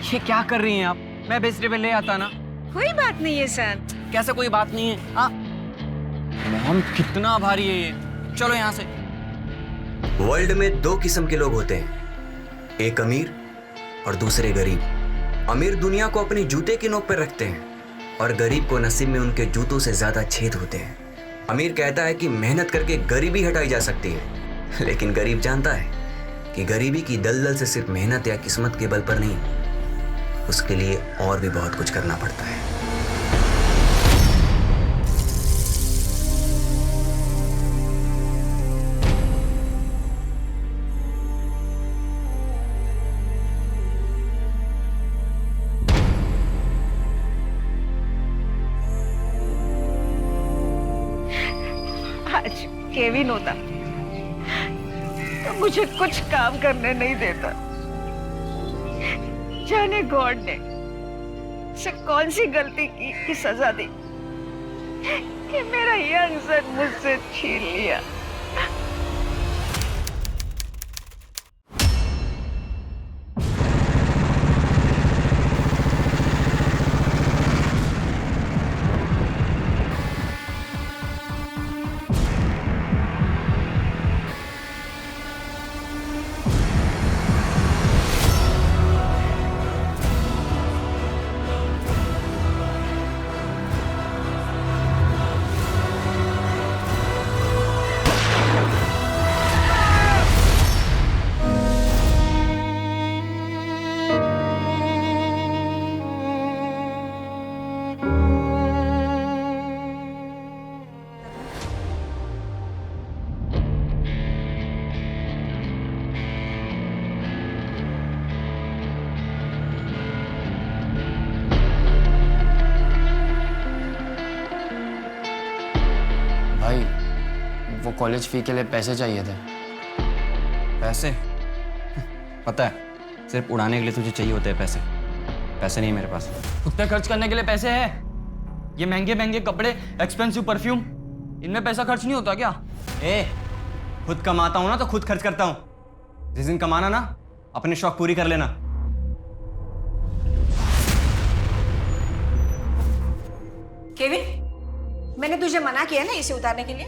ये क्या कर रही हैं आप? मैं बिस्तर पे ले आता ना। कोई बात नहीं है सर। कैसे कोई बात नहीं है? हाँ मोहन कितना भारी है ये। चलो यहाँ से। वर्ल्ड में दो किस्म के लोग होते हैं, एक अमीर और दूसरे गरीब। अमीर दुनिया को अपने जूते की नोक पर रखते हैं और गरीब को नसीब में उनके जूतों से ज्यादा छेद होते हैं। अमीर कहता है कि मेहनत करके गरीबी हटाई जा सकती है, लेकिन गरीब जानता है कि गरीबी की दलदल से सिर्फ मेहनत या किस्मत के बल पर नहीं, उसके लिए और भी बहुत कुछ करना पड़ता है। आज केविन होता तो मुझे कुछ काम करने नहीं देता। जाने गॉड ने से कौन सी गलती की कि सजा दी कि मेरा यंग सन मुझसे छीन लिया। भाई वो कॉलेज फी के लिए पैसे चाहिए थे। पैसे? पता है सिर्फ उड़ाने के लिए तुझे चाहिए होते हैं पैसे। पैसे नहीं मेरे पास। खुद पे खर्च करने के लिए पैसे है? ये महंगे महंगे कपड़े, एक्सपेंसिव परफ्यूम, इनमें पैसा खर्च नहीं होता क्या? खुद कमाता हूं ना तो खुद खर्च करता हूं। जिस दिन कमाना ना अपने शौक पूरी कर लेना। केविन, मैंने तुझे मना किया ना इसे उतारने के लिए।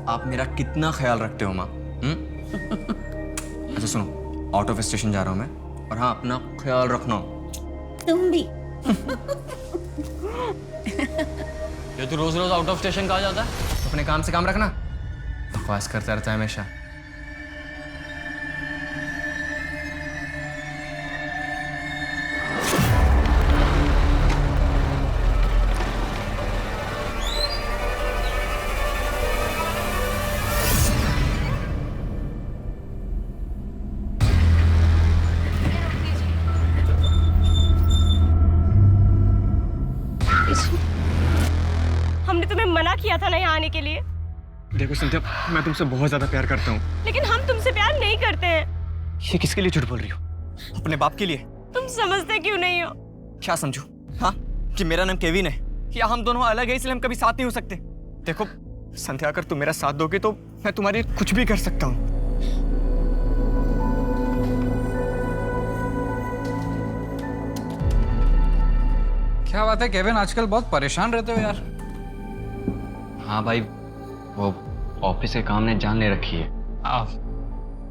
आप मेरा कितना ख्याल रखते हो माँ? अच्छा सुनो, आउट ऑफ स्टेशन जा रहा हूँ मैं, और हाँ अपना ख्याल रखना। तुम भी। ये तू रोज रोज आउट ऑफ स्टेशन कहाँ जाता है? तो अपने काम से काम रखना। बकवास करता रहता है हमेशा। हमने तुम्हें मना किया था ना यहाँ आने के लिए। देखो संध्या, मैं तुमसे बहुत ज्यादा प्यार करता हूँ। लेकिन हम तुमसे प्यार नहीं करते हैं। ये किसके लिए झूठ बोल रही हो? अपने बाप के लिए? तुम समझते क्यों नहीं हो? क्या समझू? हाँ, कि मेरा नाम केविन है या हम दोनों अलग है इसलिए हम कभी साथ नहीं हो सकते? देखो संध्या, अगर तुम मेरा साथ दोगे तो मैं तुम्हारे लिए कुछ भी कर सकता हूँ। क्या बात है केविन, आजकल बहुत परेशान रहते हो यार। हाँ भाई, वो ऑफिस के काम ने जान ले रखी है।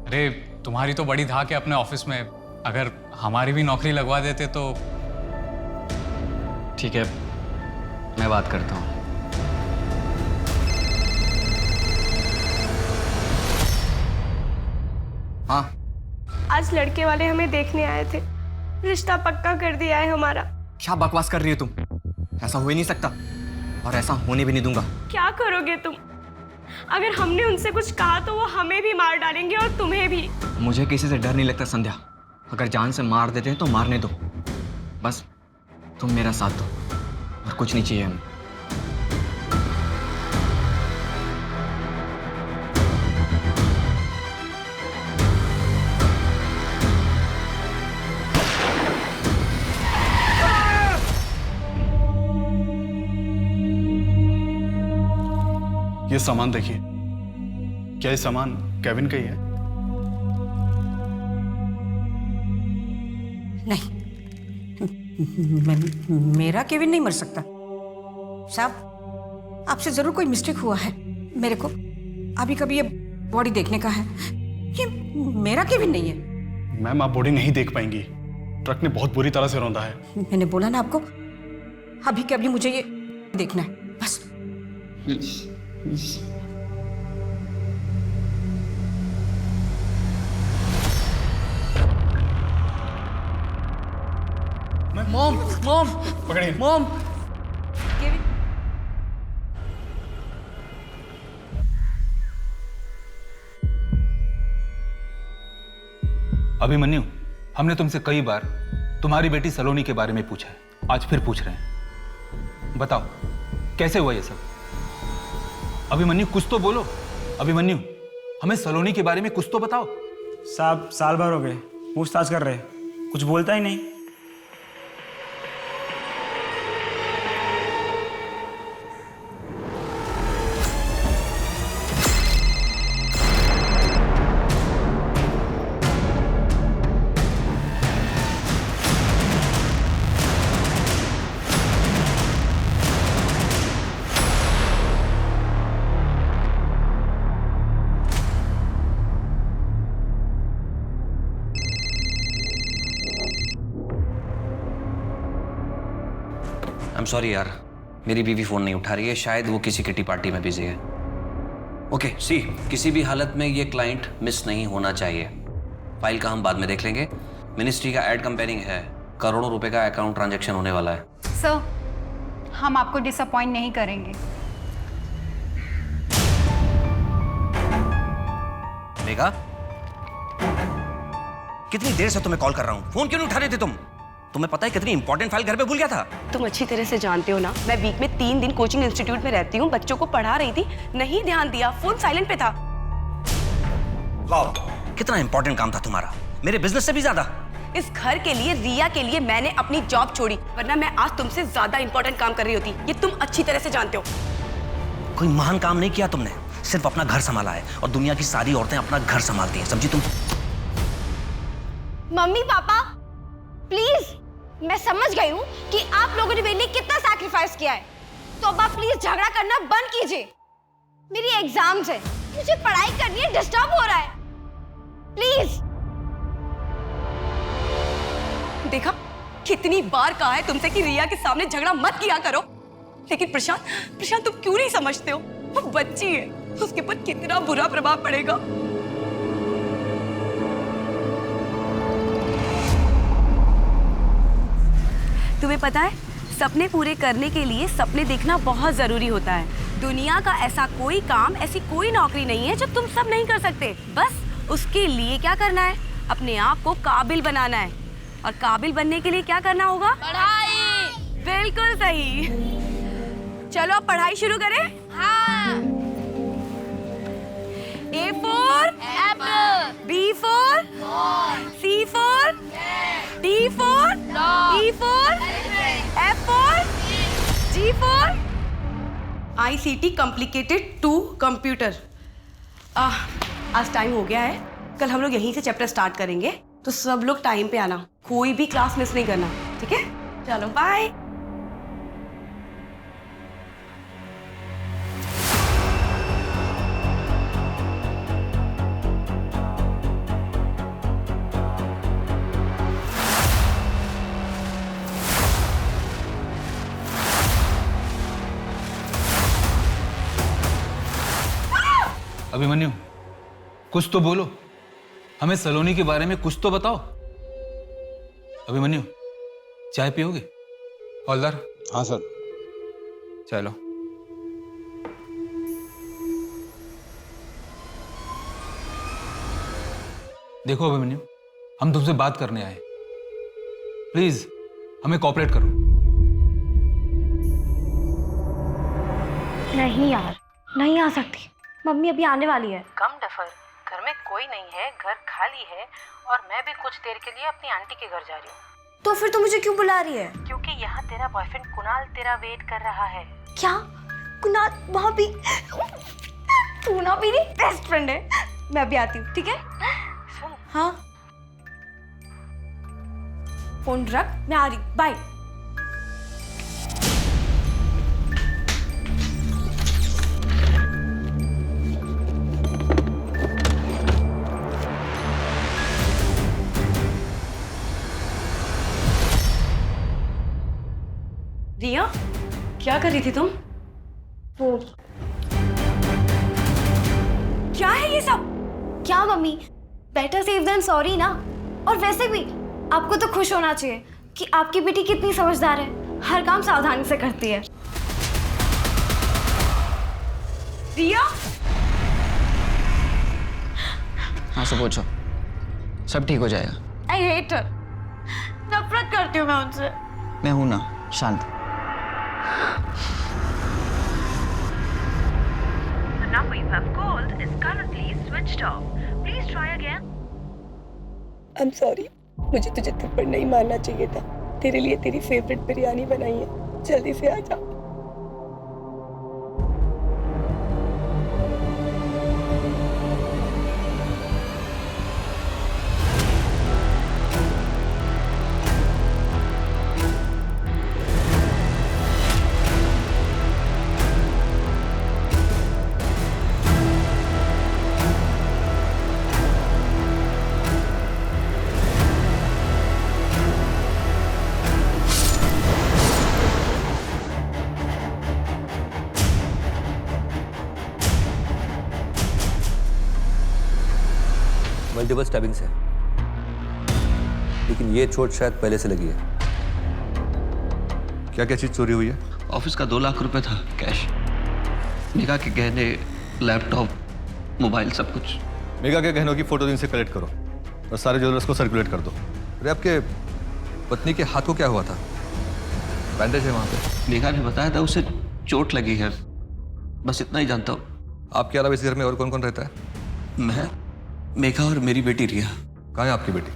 अरे तुम्हारी तो बड़ी धाक है अपने ऑफिस में, अगर हमारी भी नौकरी लगवा देते तो। ठीक है, मैं बात करता हूँ। हाँ, आज लड़के वाले हमें देखने आए थे। रिश्ता पक्का कर दिया है हमारा। क्या बकवास कर रही हो तुम? ऐसा हो ही नहीं सकता और ऐसा होने भी नहीं दूंगा। क्या करोगे तुम? अगर हमने उनसे कुछ कहा तो वो हमें भी मार डालेंगे और तुम्हें भी। मुझे किसी से डर नहीं लगता संध्या। अगर जान से मार देते हैं तो मारने दो, बस तुम मेरा साथ दो और कुछ नहीं चाहिए हमें। ये सामान देखिए, क्या ये सामान केविन का ही है? मेरा केविन नहीं मर सकता साहब। आपसे जरूर कोई मिस्टेक हुआ है। मेरे को अभी कभी ये बॉडी देखने का है। ये मेरा केविन नहीं है। मैम आप बॉडी नहीं देख पाएंगी, ट्रक ने बहुत बुरी तरह से रौंदा है। मैंने बोला ना आपको, अभी के अभी मुझे ये देखना है बस। मॉम मॉम पकड़िए। मॉम। अभिमन्यु, हमने तुमसे कई बार तुम्हारी बेटी सलोनी के बारे में पूछा है, आज फिर पूछ रहे हैं। बताओ कैसे हुआ ये सब? अभिमन्यु कुछ तो बोलो। अभिमन्यु, हमें सलोनी के बारे में कुछ तो बताओ। साहब साल भर हो गए पूछताछ कर रहे, कुछ बोलता ही नहीं। I'm sorry यार, मेरी बीवी फोन नहीं उठा रही है, शायद वो किसी किटी पार्टी में बिजी है। ओके सी, किसी भी हालत में ये क्लाइंट मिस नहीं होना चाहिए। फाइल का हम बाद में देख लेंगे। मिनिस्ट्री का एड कंपेयरिंग है, करोड़ों रुपए का अकाउंट ट्रांजैक्शन होने वाला है। सर, हम आपको डिसअपॉइंट नहीं करेंगे। मेघा, कितनी देर से तुम्हें कॉल कर रहा हूं, फोन क्यों नहीं उठा रहे थे तुम? तुम्हें पता है कितनी इंपॉर्टेंट फाइल घर पे भूल गया था। तुम अच्छी तरह से जानते हो ना, मैं वीक में 3 दिन कोचिंग इंस्टीट्यूट में रहती हूँ, बच्चों को पढ़ा रही थी, नहीं ध्यान दिया, फोन साइलेंट पे था। वाह, कितना इंपॉर्टेंट काम था तुम्हारा, मेरे बिजनेस से भी ज्यादा। इस घर के लिए, रिया के लिए मैंने अपनी जॉब छोड़ी, वरना मैं आज तुमसे ज्यादा इंपॉर्टेंट काम कर रही होती। ये तुम अच्छी तरह से जानते हो। कोई महान काम नहीं किया तुमने, सिर्फ अपना घर संभाला है, और दुनिया की सारी औरतें अपना घर संभालती हैं, समझी तुम? मम्मी पापा प्लीज, मैं समझ गई हूँ कि आप लोगों ने मेरे लिए कितना सैक्रिफाइस किया है, तो अब आप प्लीज झगड़ा करना बंद कीजिए। मेरी एग्जाम्स है, मुझे पढ़ाई करनी है, डिस्टर्ब हो रहा है, प्लीज। देखा, कितनी बार कहा है तुमसे कि रिया के सामने झगड़ा मत किया करो, लेकिन प्रशांत तुम क्यों नहीं समझते हो? वो बच्ची है, उसके ऊपर कितना बुरा प्रभाव पड़ेगा। तुम्हें पता है, सपने पूरे करने के लिए सपने देखना बहुत जरूरी होता है। दुनिया का ऐसा कोई काम, ऐसी कोई नौकरी नहीं है जो तुम सब नहीं कर सकते। बस उसके लिए क्या करना है, अपने आप को काबिल बनाना है। और काबिल बनने के लिए क्या करना होगा? पढ़ाई। बिल्कुल सही। चलो अब पढ़ाई शुरू करें। हाँ। A for apple, B for ball, C for cat, D for dog, E for elephant, F for G for ICT complicated to computer। आज टाइम हो गया है, कल हम लोग यहीं से चैप्टर स्टार्ट करेंगे, तो सब लोग टाइम पे आना, कोई भी क्लास मिस नहीं करना, ठीक है? चलो बाय। अभिमन्यु, कुछ तो बोलो, हमें सलोनी के बारे में कुछ तो बताओ। अभिमन्यु, चाय पियोगे? हवलदार। हाँ सर। चलो। देखो अभिमन्यु, हम तुमसे बात करने आए, प्लीज हमें कोऑपरेट करो। नहीं यार, नहीं आ सकती, मम्मी अभी आने वाली है। कम डफर, घर में कोई नहीं है, घर खाली है, और मैं भी कुछ देर के लिए अपनी आंटी के घर जा रही हूँ। तो फिर तू मुझे क्यों बुला रही है? क्योंकि यहाँ तेरा बॉयफ्रेंड कुणाल तेरा वेट कर रहा है। क्या? कुणाल वहाँ भी? तू ना मेरी बेस्ट फ्रेंड है, मैं भी आती हूँ, ठीक है? सुन। हाँ। फोन रख, मैं आ रही, बाय। रिया, क्या कर रही थी तुम? वो क्या है ये सब? क्या mummy, better safe than sorry ना। और वैसे भी आपको तो खुश होना चाहिए कि आपकी बेटी कितनी समझदार है, हर काम सावधानी से करती है। रिया, हाँ से पूछो, सब ठीक हो जाएगा। आई हेट हर, नफरत करती हूँ मैं उनसे। मैं हूं ना, शांत। The number you have called is currently switched off. Please try again. I'm sorry, मुझे तुझे थप्पड़ नहीं मारना चाहिए था। तेरे लिए तेरी फेवरेट बिरयानी बनाई है, जल्दी से आ जा। मल्टीपल स्टैबिंग्स है, लेकिन ये चोट शायद पहले से लगी है। क्या क्या चीज चोरी हुई है? ऑफिस का 2 लाख रुपए था कैश, मेघा के गहने, लैपटॉप, मोबाइल, सब कुछ। मेघा के गहनों की फोटो इनसे कलेक्ट करो और सारे ज्वेलर्स को सर्कुलेट कर दो। अरे आपके पत्नी के हाथ को क्या हुआ था? बैंडेज है वहां पे। मेघा ने बताया था उसे चोट लगी है, बस इतना ही जानता हूँ। आपके अलावा इस घर में और कौन कौन रहता है? मैं, मेघा और मेरी बेटी रिया। कहाँ है आपकी बेटी?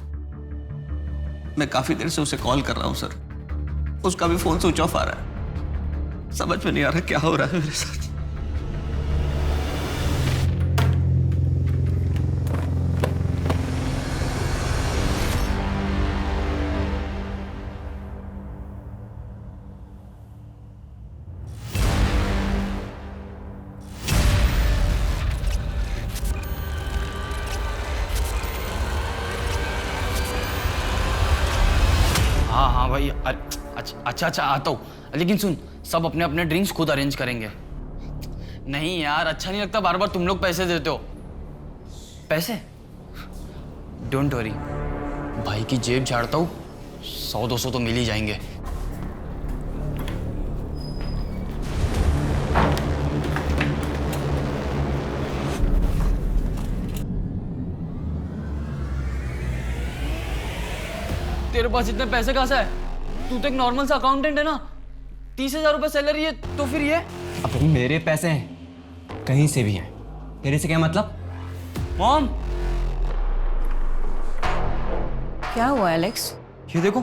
मैं काफी देर से उसे कॉल कर रहा हूँ सर, उसका भी फोन स्विच ऑफ आ रहा है। समझ में नहीं आ रहा क्या हो रहा है मेरे साथ। हाँ हाँ भाई, अच्छा आता हूँ। लेकिन सुन, सब अपने अपने ड्रिंक्स खुद अरेंज करेंगे। नहीं यार, अच्छा नहीं लगता बार बार तुम लोग पैसे देते हो। पैसे डोंट वरी, भाई की जेब झाड़ता हूँ, 100-200 तो मिल ही जाएंगे। तेरे पास इतने पैसे कहाँ से है? तू तो एक नॉर्मल सा अकाउंटेंट है ना। 30,000 रुपए सैलरी है तो फिर ये? अब मेरे पैसे हैं, कहीं से भी हैं। तेरे से क्या मतलब? मॉम, क्या हुआ एलेक्स? ये देखो।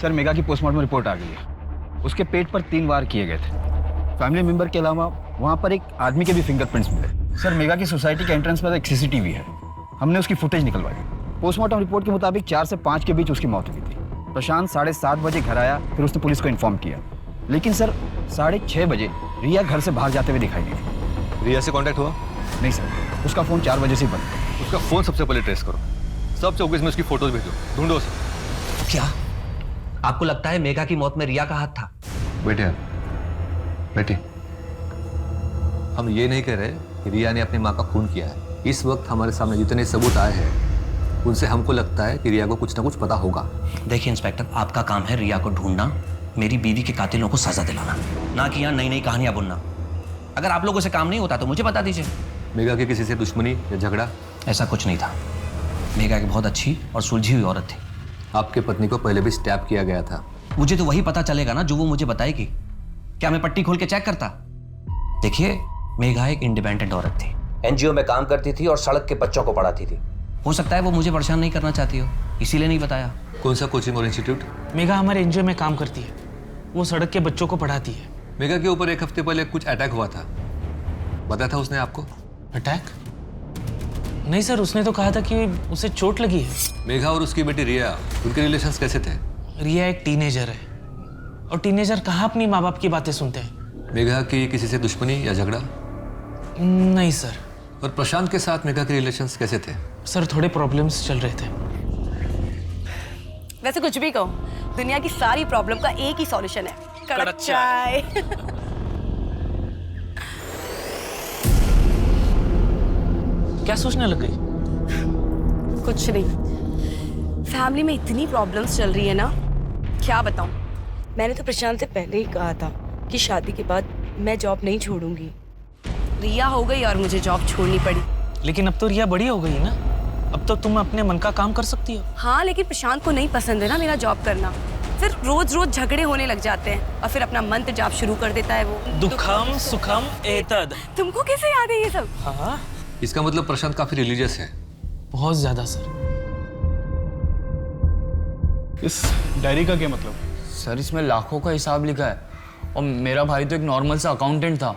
सर मेघा की पोस्टमार्टम रिपोर्ट आ गई है। उसके पेट पर 3 वार किए गए थे। फैमिली मेंबर के अलावा वहाँ पर एक आदमी के भी फिंगरप्रिंट्स मिले। सर मेघा की सोसाइटी के एंट्रेंस पर एक सीसीटीवी है, हमने उसकी फुटेज निकलवाई। पोस्टमार्टम रिपोर्ट के मुताबिक 4 से 5 के बीच उसकी मौत हुई थी। प्रशांत 7:30 बजे घर आया, फिर उसने पुलिस को इन्फॉर्म किया। लेकिन सर 6:30 बजे रिया घर से बाहर जाते हुए दिखाई दी थी। रिया से कांटेक्ट हुआ? नहीं सर, उसका फ़ोन 4 बजे से ही बंद। उसका फ़ोन सबसे पहले ट्रेस करो, सब चौकीस में उसकी फोटोज भेजो, ढूंढो उसे। क्या आपको लगता है मेघा की मौत में रिया का हाथ था? बेटे, हम ये नहीं कह रहे कि रिया ने अपनी माँ का खून किया है। इस वक्त हमारे सामने जितने सबूत आए हैं उनसे हमको लगता है कि रिया को कुछ ना कुछ पता होगा। देखिए इंस्पेक्टर, आपका काम है रिया को ढूंढना, मेरी बीवी के कातिलों को सजा दिलाना, ना कि यहाँ नई नई कहानियां बुनना। अगर आप लोगों से काम नहीं होता तो मुझे बता दीजिए। मेघा की किसी से दुश्मनी या झगड़ा? ऐसा कुछ नहीं था। मेघा एक बहुत अच्छी और सुलझी हुई औरत थी। आपके पत्नी को पहले भी स्टैप किया गया था। मुझे तो वही पता चलेगा ना जो वो मुझे बताएगी। क्या मैं पट्टी खोल के चेक करता? देखिए, मेघा एक इंडिपेंडेंट औरत थी, एनजीओ में काम करती थी और सड़क के बच्चों को पढ़ाती थी। हो सकता है वो मुझे परेशान नहीं करना चाहती हो, इसीलिए नहीं बताया। कौन सा कोचिंग और इंस्टीट्यूट? मेघा हमारे एनजीओ में काम करती है, वो सड़क के बच्चों को पढ़ाती है। मेघा के ऊपर एक हफ्ते पहले कुछ अटैक हुआ था, बताया था उसने आपको? अटैक? नहीं सर, उसने तो कहा था कि उसे चोट लगी है। मेघा और उसकी बेटी रिया, उनके रिलेशंस कैसे थे? रिया एक टीनेजर है और टीनेजर कहाँ अपनी माँ बाप की बातें सुनते हैं। मेघा की किसी से दुश्मनी या झगड़ा? नहीं सर। और प्रशांत के साथ मेघा के रिलेशंस कैसे थे? सर थोड़े प्रॉब्लम्स चल रहे थे। वैसे कुछ भी कहो, दुनिया की सारी प्रॉब्लम का एक ही सॉल्यूशन है, कड़क चाय। क्या सोचने लग गई? कुछ नहीं, फैमिली में इतनी प्रॉब्लम्स चल रही है ना, क्या बताऊं। मैंने तो प्रशांत से पहले ही कहा था कि शादी के बाद मैं जॉब नहीं छोड़ूंगी। रिया हो गई और मुझे जॉब छोड़नी पड़ी। लेकिन अब तो रिया बड़ी हो गई ना, अब तो तुम अपने मन का काम कर सकती हो। हाँ, लेकिन प्रशांत को नहीं पसंद है ना मेरा जॉब करना। फिर रोज रोज झगड़े होने लग जाते हैं और फिर अपना मंत्र जाप शुरू कर देता है वो। दुखम सुखम एतद। तुमको कैसे याद है ये सब? हाँ, इसका मतलब प्रशांत काफी रिलीजियस है। बहुत ज्यादा सर। इस डायरी का क्या मतलब? सर इसमें लाखों का हिसाब लिखा है और मेरा भाई तो एक नॉर्मल सा अकाउंटेंट था।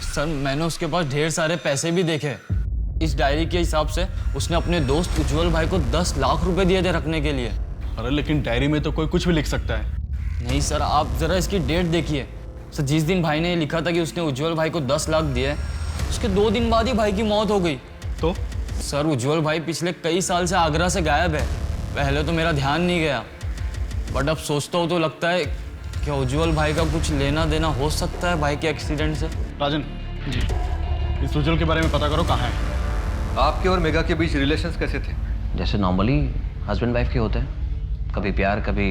सर मैंने उसके पास ढेर सारे पैसे भी देखे। इस डायरी के हिसाब से उसने अपने दोस्त उज्जवल भाई को 10 लाख रुपए दिए थे रखने के लिए। अरे लेकिन डायरी में तो कोई कुछ भी लिख सकता है। नहीं सर, आप जरा इसकी डेट देखिए। सर जिस दिन भाई ने ये लिखा था कि उसने उज्जवल भाई को 10 लाख दिए, उसके 2 दिन बाद ही भाई की मौत हो गई। तो सर उज्जवल भाई पिछले कई साल से आगरा से गायब है। पहले तो मेरा ध्यान नहीं गया, बट अब सोचता हूँ तो लगता है कि उज्जवल भाई का कुछ लेना देना हो सकता है भाई के एक्सीडेंट से। राजन जी, इस उज्जवल के बारे में पता करो, कहाँ है। आपके और मेघा के बीच रिलेशंस कैसे थे? जैसे नॉर्मली हस्बैंड वाइफ के होते हैं, कभी प्यार कभी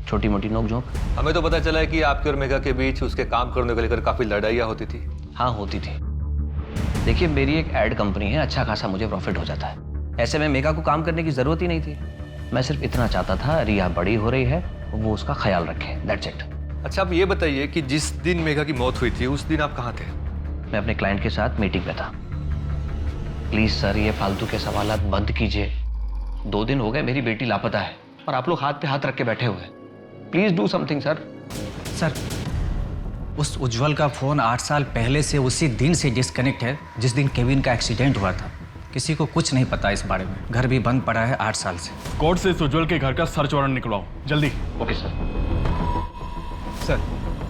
छोटी मोटी नोक-झोंक। हमें तो पता चला है कि आपके और मेघा के बीच उसके काम करने को लेकर काफी लड़ाइयाँ होती थी। हाँ होती थी। देखिए मेरी एक एड कंपनी है, अच्छा खासा मुझे प्रॉफिट हो जाता है। ऐसे में मेघा को काम करने की जरूरत ही नहीं थी। मैं सिर्फ इतना चाहता था रिया बड़ी हो रही है, वो उसका ख्याल रखे, दैट्स इट। अच्छा आप ये बताइए कि जिस दिन मेघा की मौत हुई थी उस दिन आप कहाँ थे? मैं अपने क्लाइंट के साथ मीटिंग पे था। प्लीज सर ये फालतू के सवालात बंद कीजिए। 2 दिन हो गए मेरी बेटी लापता है और आप लोग हाथ पे हाथ रख के बैठे हुए हैं। Please do something sir. Sir उस उज्जवल का फोन 8 साल पहले से उसी दिन से डिस्कनेक्ट है जिस दिन केविन का एक्सीडेंट हुआ था। किसी को कुछ नहीं पता इस बारे में। घर भी बंद पड़ा है 8 साल से। कोर्ट से इस उज्जवल के घर का सर्च वारंट निकलवाओ जल्दी। Okay sir.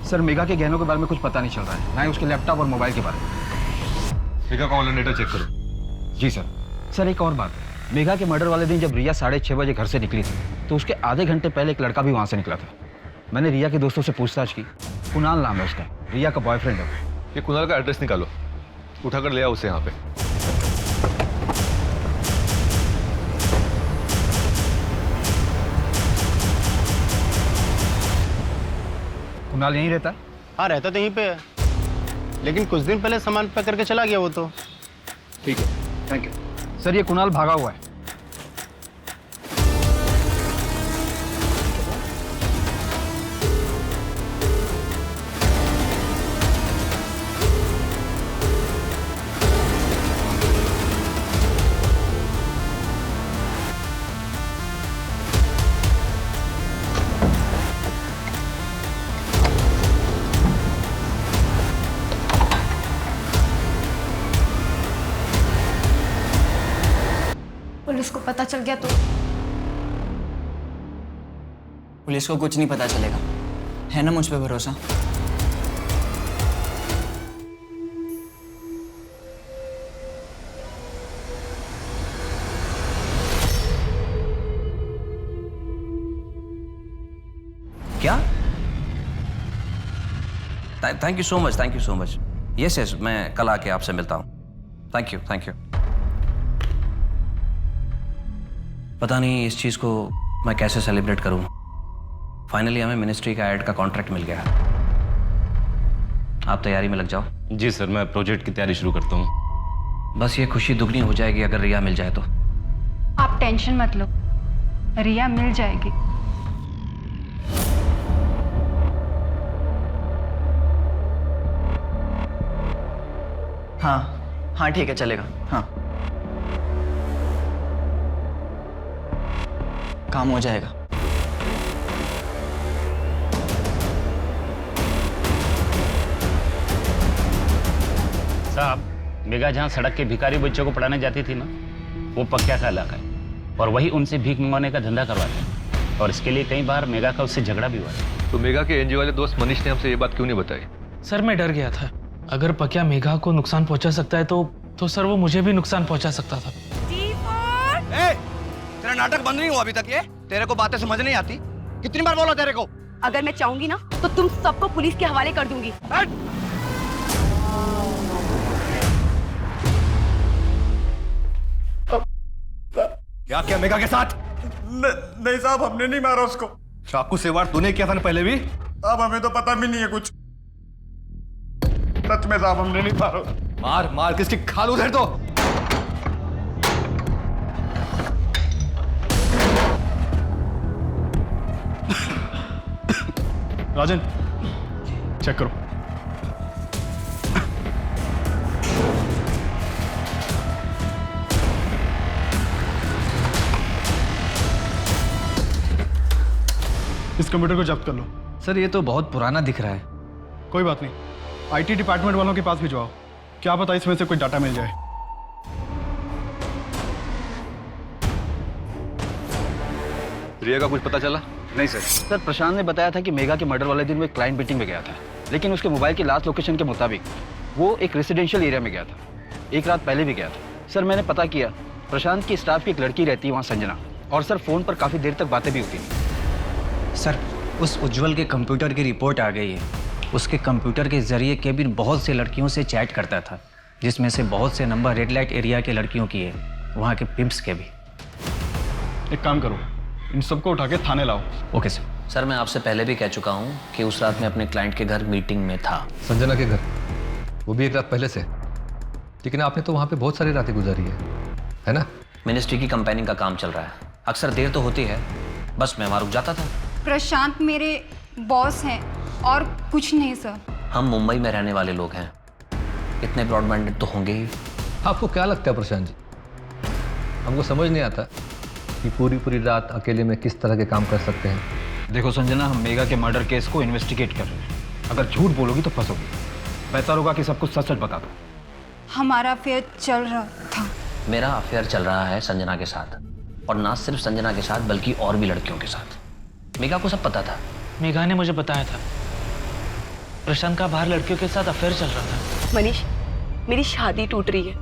सर मेघा के गहनों के बारे में कुछ पता नहीं चल रहा है, ना ही उसके लैपटॉप और मोबाइल के बारे में। मेघा का ऑनलाइन डेटा चेक करो। जी सर। सर एक और बात, मेघा के मर्डर वाले दिन जब रिया 6:30 बजे घर से निकली थी तो उसके आधे घंटे पहले एक लड़का भी वहाँ से निकला था। मैंने रिया के दोस्तों से पूछताछ की, कुणाल नाम है उसका, रिया का बॉयफ्रेंड है। ये कुणाल का एड्रेस निकालो, उठाकर ले आओ उसे यहाँ पे। कुणाल यहीं रहता है? हाँ रहता तो यहीं पे है, लेकिन कुछ दिन पहले सामान पैक करके चला गया वो तो। ठीक है, थैंक यू। सर ये कुणाल भागा हुआ है। पुलिस को पता चल गया तो? पुलिस को कुछ नहीं पता चलेगा, है ना मुझ पे भरोसा? क्या? Thank you so much, thank you so much. Yes yes, मैं कल आके आपसे मिलता हूँ। Thank you thank you. पता नहीं इस चीज़ को मैं कैसे सेलिब्रेट करूं। फाइनली हमें मिनिस्ट्री का एड का कॉन्ट्रैक्ट मिल गया। आप तैयारी में लग जाओ। जी सर, मैं प्रोजेक्ट की तैयारी शुरू करता हूँ। बस ये खुशी दुगनी हो जाएगी अगर रिया मिल जाए तो। आप टेंशन मत लो, रिया मिल जाएगी। हाँ ठीक है, चलेगा। हाँ काम हो जाएगा। साहब, मेघा जहाँ सड़क के भिखारी बच्चों को पढ़ाने जाती थी ना, वो पक्या का इलाका है और वही उनसे भीख मंगवाने का धंधा करवाते हैं और इसके लिए कई बार मेघा का उससे झगड़ा भी हुआ है। तो मेघा के एनजीओ वाले दोस्त मनीष ने हमसे ये बात क्यों नहीं बताई? सर मैं डर गया था, अगर पक्या मेघा को नुकसान पहुंचा सकता है तो सर वो मुझे भी नुकसान पहुंचा सकता था। तेरा नाटक बंद नहीं हुआ अभी तक? ये तेरे को बातें समझ नहीं आती? कितनी बार बोला तेरे को? अगर मैं चाहूंगी ना तो तुम सबको पुलिस के हवाले कर दूंगी। क्या किया मेघा के साथ? नहीं साहब, हमने नहीं मारा उसको। चाकू से वार तूने किया था ना पहले भी? अब हमें तो पता भी नहीं है कुछ। सच में साहब, हमने नहीं मारा। मार मार किसकी खाल उधर तो। राजन चेक करो। इस कंप्यूटर को जब्त कर लो। सर ये तो बहुत पुराना दिख रहा है। कोई बात नहीं, आईटी डिपार्टमेंट वालों के पास भिजवाओ, क्या पता इसमें से कोई डाटा मिल जाए। रिया का कुछ पता चला? नहीं सर, प्रशांत ने बताया था कि मेघा के मर्डर वाले दिन वो एक क्लाइंट मीटिंग में गया था, लेकिन उसके मोबाइल की लास्ट लोकेशन के मुताबिक वो एक रेजिडेंशियल एरिया में गया था। एक रात पहले भी गया था। सर मैंने पता किया, प्रशांत की स्टाफ की एक लड़की रहती है वहाँ, संजना, और सर फ़ोन पर काफ़ी देर तक बातें भी होती थी। सर उस उज्जवल के कंप्यूटर की रिपोर्ट आ गई है। उसके कंप्यूटर के जरिए केबिन बहुत से लड़कियों से चैट करता था, जिसमें से बहुत से नंबर रेड लाइट एरिया के लड़कियों की है, वहाँ के पिम्प्स के भी। एक काम करो, इन सबको उठा के थाने लाओ। Okay sir. सर मैं आपसे पहले भी कह चुका हूँ कि उस रात मैं अपने क्लाइंट के घर मीटिंग में था। संजना के घर? वो भी एक रात पहले से? लेकिन आपने तो वहाँ पे बहुत सारी रातें गुजारी है ना? मिनिस्ट्री की कंपेनिंग का काम चल रहा है, अक्सर देर तो होती है, बस मैं वहाँ रुक जाता था। प्रशांत मेरे बॉस हैं और कुछ नहीं सर। हम मुंबई में रहने वाले लोग हैं, इतने ब्रॉड माइंडेड तो होंगे ही। आपको क्या लगता है प्रशांत जी, हमको समझ नहीं आता कि पूरी रात अकेले में किस तरह के काम कर सकते हैं। देखो संजना, हम मेघा के मर्डर केस को इन्वेस्टिगेट कर रहे हैं। अगर झूठ बोलोगी तो फंसोगी। बेहतर होगा कि सब कुछ सच सच बता दो। हमारा अफेयर चल रहा था। मेरा अफेयर चल रहा है संजना के साथ, और ना सिर्फ संजना के साथ बल्कि और भी लड़कियों के साथ। मेघा को सब पता था। मेघा ने मुझे बताया था प्रशांत का बाहर लड़कियों के साथ अफेयर चल रहा था। मनीष, मेरी शादी टूट रही है,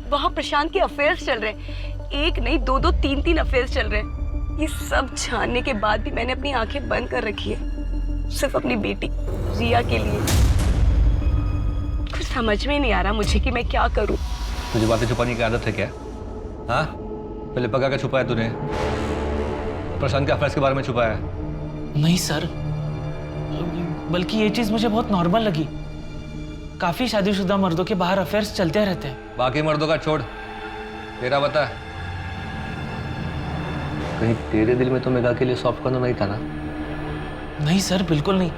वहाँ प्रशांत के अफेयर्स चल रहे हैं। एक नहीं, दो, तीन अफेयर्स चल रहे हैं। ये सब जानने के बाद भी मैंने अपनी आंखें बंद कर रखी है, सिर्फ अपनी बेटी रिया के लिए। कुछ समझ में नहीं आ रहा मुझे कि मैं क्या करूं। तुझे बातें छुपाने की आदत है क्या? हाँ, पहले पका के छुपाया तूने, प्रशांत के अफेयर्स के बारे में छुपाया? नहीं सर, बल्कि ये चीज मुझे बहुत नॉर्मल लगी। काफी शादीशुदा मर्दों के बाहर अफेयर्स चलते रहते हैं। बाकी मर्दों का छोड़, तेरा बता। कहीं तेरे दिल में तो मेघा के लिए सॉफ्ट कॉर्नर नहीं था ना? नहीं सर, बिल्कुल नहीं।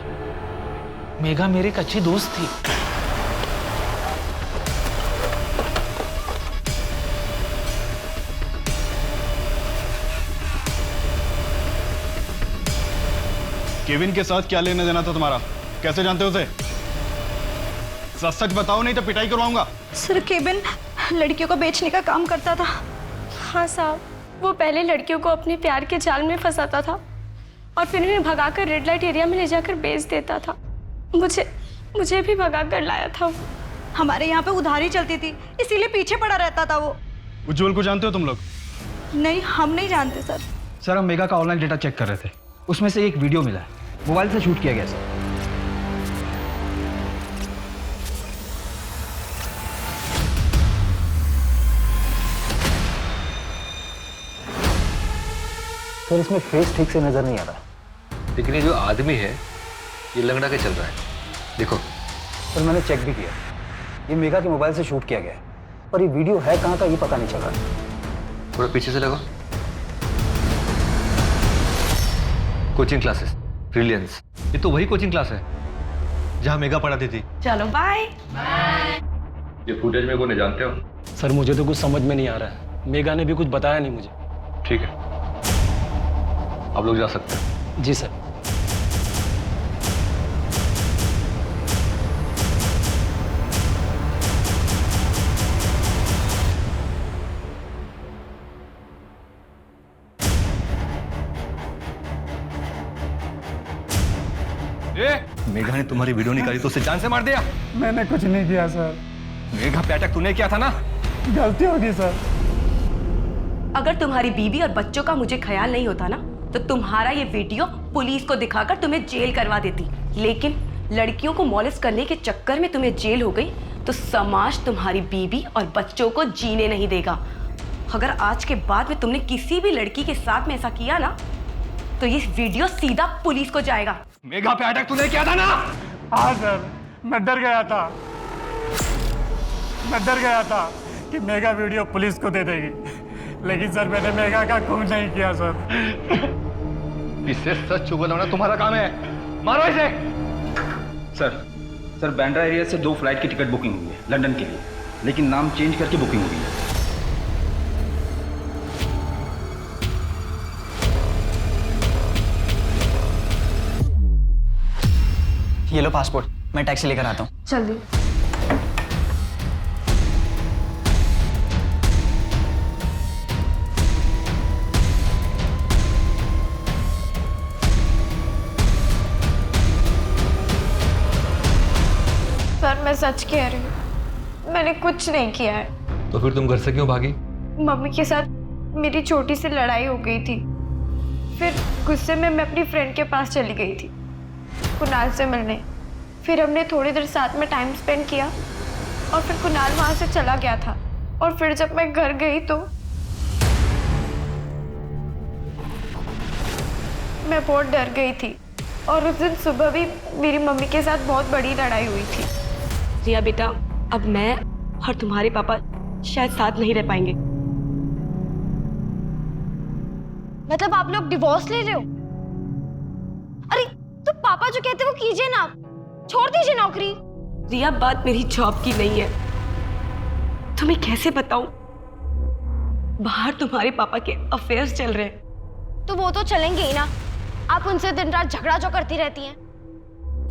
मेघा मेरी एक अच्छी दोस्त थी। केविन के साथ क्या लेना देना था तुम्हारा? कैसे जानते हो उसे? सच सच बताओ, नहीं तो पिटाई करवाऊंगा। सर केविन लड़कियों को बेचने का काम करता था। हाँ साहब, वो पहले लड़कियों को अपने प्यार के जाल में फंसाता था और फिर उन्हें भगाकर रेड लाइट एरिया में ले जाकर बेच देता था। मुझे भी भगाकर लाया था। हमारे यहाँ पे उधारी चलती थी, इसीलिए पीछे पड़ा रहता था वो। उज्जवल को जानते हो तुम लोग? नहीं, हम नहीं जानते सर। सर हम मेघा का ऑनलाइन डेटा चेक कर रहे थे, उसमें से एक वीडियो मिला है, मोबाइल से शूट किया गया सर। सर इसमें फेस ठीक से नजर नहीं आ रहा। लेकिन ये जो आदमी है ये लंगड़ा के चल रहा है, देखो। सर मैंने चेक भी किया, ये मेघा के मोबाइल से शूट किया गया है, पर ये वीडियो है कहाँ का ये पता नहीं चल रहा। थोड़ा पीछे से लगो। कोचिंग क्लासेस, ब्रिलियंस, ये तो वही कोचिंग क्लास है जहाँ मेघा पढ़ाती थी। चलो बाय। ये फुटेज में कौन है जानते हो? सर मुझे तो कुछ समझ में नहीं आ रहा है, मेघा ने भी कुछ बताया नहीं मुझे। ठीक है, आप लोग जा सकते हैं। जी सर। मेघा ने तुम्हारी वीडियो निकाली तो उसे जान से मार दिया? मैंने कुछ नहीं किया सर। मेघा पे अटैक तूने किया था ना? गलती होगी सर। अगर तुम्हारी बीवी और बच्चों का मुझे ख्याल नहीं होता ना, तो तुम्हारा ये वीडियो पुलिस को दिखाकर तुम्हें जेल करवा देती। लेकिन लड़कियों को मॉलेस्ट करने के चक्कर में तुम्हें जेल हो गई, तो समाज तुम्हारी बीवी और बच्चों को जीने नहीं देगा। अगर आज के बाद में तुमने किसी भी लड़की के साथ में ऐसा किया ना, तो ये वीडियो सीधा पुलिस को जाएगा। मेघा पे अटैक तूने किया था ना? हाँ सर, मैं डर गया था। मैं डर गया था कि मेघा वीडियो पुलिस को दे देगी, लेकिन सर मैंने मेघा का खून नहीं किया सर। इससे सच उगलवाना तुम्हारा काम है। मारो इसे। सर बांद्रा एरिया से 2 फ्लाइट की टिकट बुकिंग हुई है लंदन के लिए, लेकिन नाम चेंज करके बुकिंग हुई है। ये लो पासपोर्ट, मैं टैक्सी लेकर आता हूँ। जल्दी। सर मैं सच कह रही हूँ, मैंने कुछ नहीं किया है। तो फिर तुम घर से क्यों भागी? मम्मी के साथ मेरी छोटी सी लड़ाई हो गई थी, फिर गुस्से में मैं अपनी फ्रेंड के पास चली गई थी कुणाल से मिलने। फिर हमने थोड़ी देर साथ में टाइम स्पेंड किया और फिर कुणाल वहाँ से चला गया था। और फिर जब मैं घर गई तो मैं बहुत डर गई थी, और उस दिन सुबह भी मेरी मम्मी के साथ बहुत बड़ी लड़ाई हुई थी। रिया बेटा, अब मैं और तुम्हारे पापा शायद साथ नहीं रह पाएंगे। मतलब आप लोग डिवोर्स ले रहे हो? अरे तो पापा जो कहते हैं वो कीजिए ना, छोड़ दीजिए नौकरी। रिया, बात मेरी जॉब की नहीं है। तुम्हें कैसे बताऊं, बाहर तुम्हारे पापा के अफेयर्स चल रहे हैं। तो वो तो चलेंगे ही ना, आप उनसे दिन रात झगड़ा जो करती रहती हैं।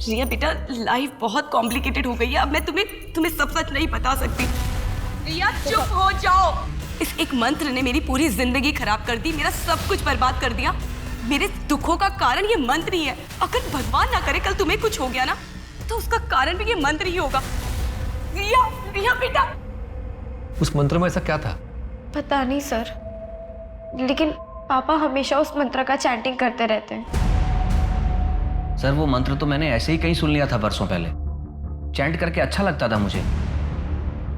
रिया बेटा, लाइफ बहुत कॉम्प्लिकेटेड हो गई है। अब मैं तुम्हें सब सच नहीं बता सकती। रिया चुप हो जाओ। इस एक मंत्र ने मेरी पूरी जिंदगी खराब कर दी, मेरा सब कुछ बर्बाद कर दिया। मेरे दुखों का कारण ये मंत्र ही है। अगर भगवान ना करे कल तुम्हें कुछ हो गया ना, तो उसका कारण भी ये मंत्र ही होगा। रिया बेटा। उस मंत्र में ऐसा क्या था? पता नहीं सर, लेकिन पापा हमेशा उस मंत्र का चैंटिंग करते रहते हैं। सर वो मंत्र तो मैंने ऐसे ही कहीं सुन लिया था बरसों पहले। चैंट करके अच्छा लगता था मुझे।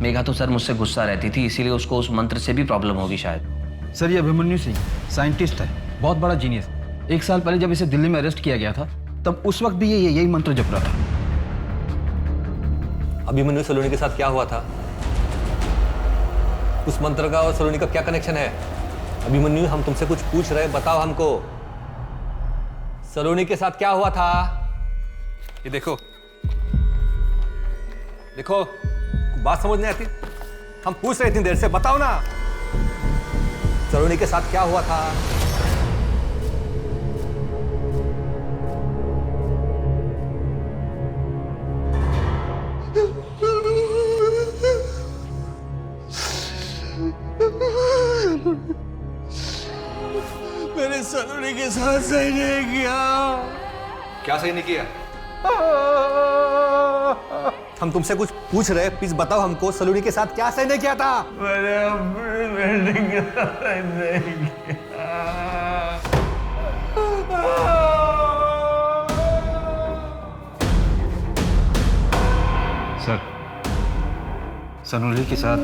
मेघा तो सर मुझसे गुस्सा रहती थी, इसीलिए उसको उस मंत्र से भी प्रॉब्लम होगी शायद। सर ये अभिमन्यु सिंह साइंटिस्ट है, बहुत बड़ा जीनियस। 1 साल पहले जब इसे दिल्ली में अरेस्ट किया गया था, तब उस वक्त भी ये यही मंत्र जप रहा था। अभिमन्यु सलोनी के साथ क्या हुआ था? उस मंत्र का और सलोनी का क्या कनेक्शन है? अभिमन्यु, हम तुमसे कुछ पूछ रहे, बताओ हमको। सलोनी के साथ क्या हुआ था? ये देखो देखो, बात समझ नहीं आती? हम पूछ रहे इतनी देर से, बताओ ना। सलोनी के साथ क्या हुआ था? मैंने सलोनी के साथ सही नहीं किया। क्या सही नहीं किया? हम तुमसे कुछ पूछ रहे, प्लीज बताओ हमको, सलोनी के साथ क्या सही नहीं किया था? मैंने अपनी बेटी के साथ सही नहीं किया। सर सलोनी के साथ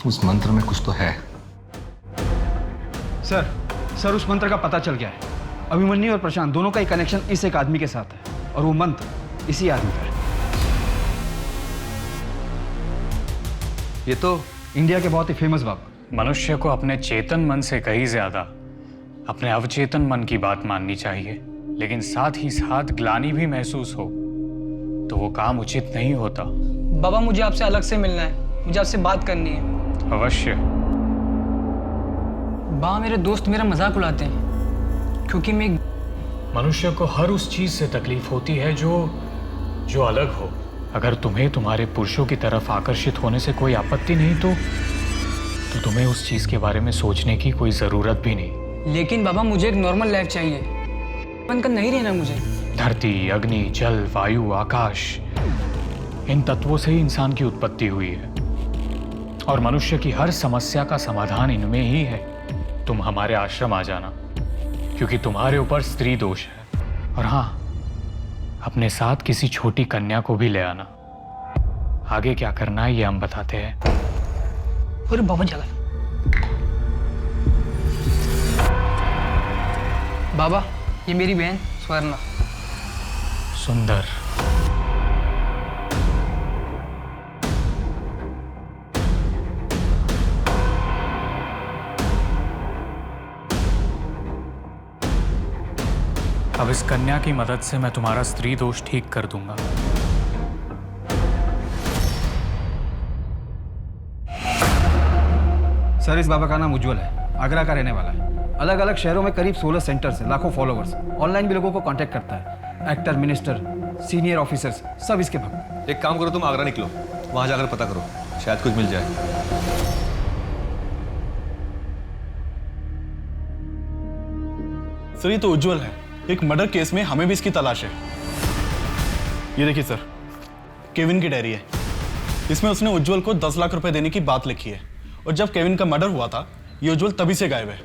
उस मंत्र में कुछ तो है। सर उस मंत्र का पता चल गया है। अभिमन्यु और प्रशांत दोनों का ही कनेक्शन इस एक आदमी के साथ है, और वो मंत्र इसी आदमी का है। ये तो इंडिया के बहुत ही फेमस बाबा। मनुष्य को अपने चेतन मन से कहीं ज्यादा अपने अवचेतन मन की बात माननी चाहिए, लेकिन साथ ही साथ ग्लानि भी महसूस हो तो वो काम उचित नहीं होता। बाबा, मुझे आपसे अलग से मिलना है, मुझे आपसे बात करनी है। अवश्य। बाबा, मेरे दोस्त मेरा मजाक उड़ाते हैं क्योंकि मैं मनुष्य को हर उस चीज से तकलीफ होती है जो अलग हो। अगर तुम्हें तुम्हारे पुरुषों की तरफ आकर्षित होने से कोई आपत्ति नहीं तो तुम्हें उस चीज के बारे में सोचने की कोई जरूरत भी नहीं। लेकिन बाबा मुझे एक नॉर्मल लाइफ चाहिए, बंधन नहीं रहना मुझे। धरती, अग्नि, जल, वायु, आकाश, इन तत्वों से ही इंसान की उत्पत्ति हुई है और मनुष्य की हर समस्या का समाधान इनमें ही है। तुम हमारे आश्रम आ जाना, क्योंकि तुम्हारे ऊपर स्त्री दोष है। और हाँ, अपने साथ किसी छोटी कन्या को भी ले आना। आगे क्या करना है ये हम बताते हैं। अरे बाबा जगह बाबा, ये मेरी बहन स्वर्णा। सुंदर। अब इस कन्या की मदद से मैं तुम्हारा स्त्री दोष ठीक कर दूंगा। सर, इस बाबा का नाम उज्जवल है, आगरा का रहने वाला है। अलग अलग शहरों में करीब 16 सेंटर्स हैं, लाखों फॉलोवर्स। ऑनलाइन भी लोगों को कांटेक्ट करता है। एक्टर, मिनिस्टर, सीनियर ऑफिसर्स सब इसके भक्त। एक काम करो, तुम आगरा निकलो, वहां जाकर पता करो, शायद कुछ मिल जाए। सर, ये तो उज्जवल है। एक मर्डर केस में हमें भी इसकी तलाश है। ये देखिए सर, केविन की डायरी है। इसमें उसने उज्जवल को 10 लाख रुपए देने की बात लिखी है, और जब केविन का मर्डर हुआ था, ये उज्जवल तभी से गायब है।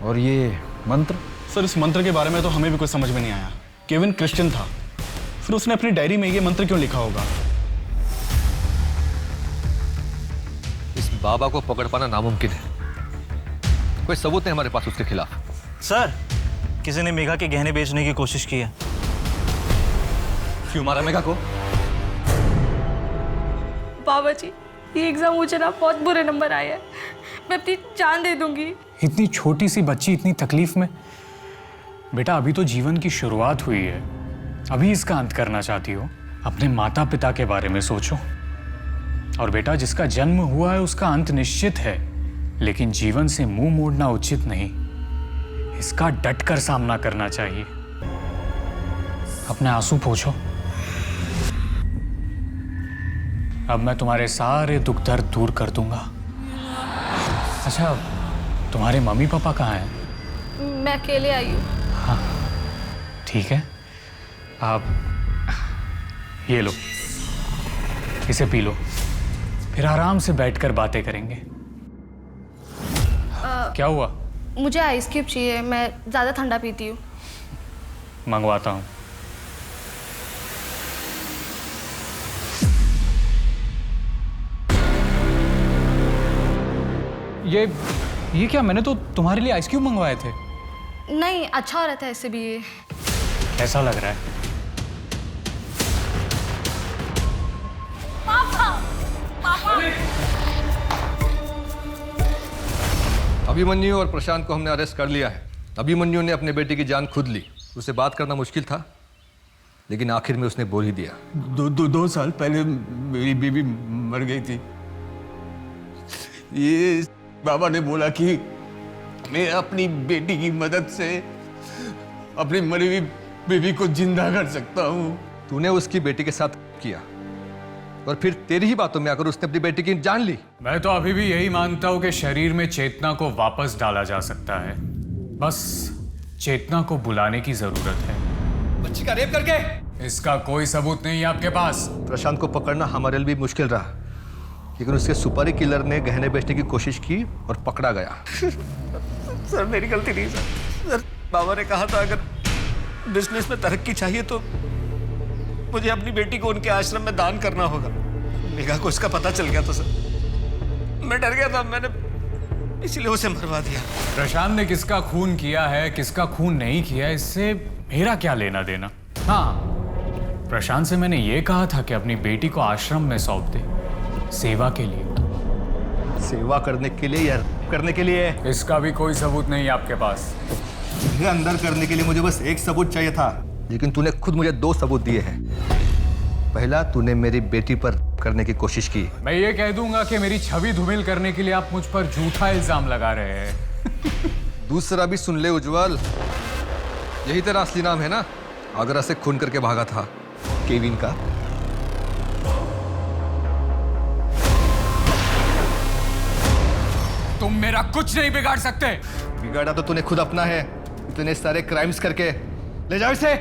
और ये मंत्र? सर, इस मंत्र के बारे में तो हमें भी कुछ समझ में नहीं आया। केविन क्रिश्चियन था, फिर उसने अपनी डायरी में ये मंत्र क्यों लिखा होगा? इस बाबा को पकड़ पाना नामुमकिन है। कोई सबूत नहीं हमारे पास उसके खिलाफ। सर, किसी ने मेघा के गहने बेचने की कोशिश की है। क्यों मारा मेघा को? बाबा जी, ये एग्जाम मुझे ना बहुत बुरे नंबर आए हैं। मैं अपनी जान दे दूंगी। इतनी छोटी सी बच्ची इतनी तकलीफ में। बेटा, अभी तो जीवन की शुरुआत हुई है, अभी इसका अंत करना चाहती हो? अपने माता पिता के बारे में सोचो। और बेटा, जिसका जन्म हुआ है उसका अंत निश्चित है, लेकिन जीवन से मुंह मोड़ना उचित नहीं। इसका डटकर सामना करना चाहिए। अपने आंसू पोंछो। अब मैं तुम्हारे सारे दुख दर्द दूर कर दूंगा। अच्छा, तुम्हारे मम्मी पापा कहाँ हैं? मैं अकेले आई हूँ। हाँ, ठीक है। आप ये लो, इसे पी लो, फिर आराम से बैठकर बातें करेंगे। क्या हुआ? मुझे आइस क्यूब चाहिए, मैं ज़्यादा ठंडा पीती हूँ। मंगवाता हूँ। ये क्या? मैंने तो तुम्हारे लिए आइस क्यूब मंगवाए थे। नहीं, अच्छा हो रहा था ऐसे भी ये। कैसा लग रहा है? पापा, पापा। अभिमन्यु और प्रशांत को हमने अरेस्ट कर लिया है। अभिमन्यु ने अपने बेटे की जान खुद ली। उससे बात करना मुश्किल था, लेकिन आखिर में उसने बोल ही दिया। दो साल पहले मेरी बीवी मर गई थी। ये बाबा ने बोला कि मैं अपनी बेटी की मदद से अपनी मरी हुई बीवी को जिंदा कर सकता हूँ। तूने उसकी बेटी के साथ किया और फिर तेरी ही बातों में आकर उसने अपनी बेटी की जान ली। मैं तो अभी भी यही मानता हूं कि शरीर में चेतना को वापस डाला जा सकता है, बस चेतना को बुलाने की जरूरत है। बच्ची का रेप करके? इसका कोई सबूत नहीं है आपके पास। प्रशांत को पकड़ना हमारे लिए भी मुश्किल रहा, लेकिन उसके सुपारी किलर ने गहने बेचने की कोशिश की और पकड़ा गया। सर, मेरी गलती नहीं सर। बाबा ने कहा था अगर बिजनेस में तरक्की चाहिए तो मुझे अपनी बेटी को उनके आश्रम में दान करना होगा। मेघा को इसका पता चल गया तो सर मैं डर गया था, मैंने इसलिए उसे मरवा दिया। प्रशांत ने किसका खून किया है, किसका खून नहीं किया, इससे मेरा क्या लेना देना। हाँ, प्रशांत से मैंने ये कहा था कि अपनी बेटी को आश्रम में सौंप दे, सेवा के लिए। सेवा करने के लिए या करने के लिए? इसका भी कोई सबूत नहीं है आपके पास। तुझे अंदर करने के लिए मुझे बस एक सबूत चाहिए था, लेकिन तूने खुद मुझे 2 सबूत दिए हैं। पहला, तूने मेरी बेटी पर करने की कोशिश की। मैं ये कह दूंगा कि मेरी छवि धूमिल करने के लिए आप मुझ पर झूठा इल्जाम लगा रहे हैं। दूसरा भी सुन ले उज्जवल, यही तेरा असली नाम है ना? आगरा से खून करके भागा था, केविन का। तुम मेरा कुछ नहीं बिगाड़ सकते। बिगाड़ा तो तूने खुद अपना है, इतने सारे क्राइम्स करके। ले जाओ इसे।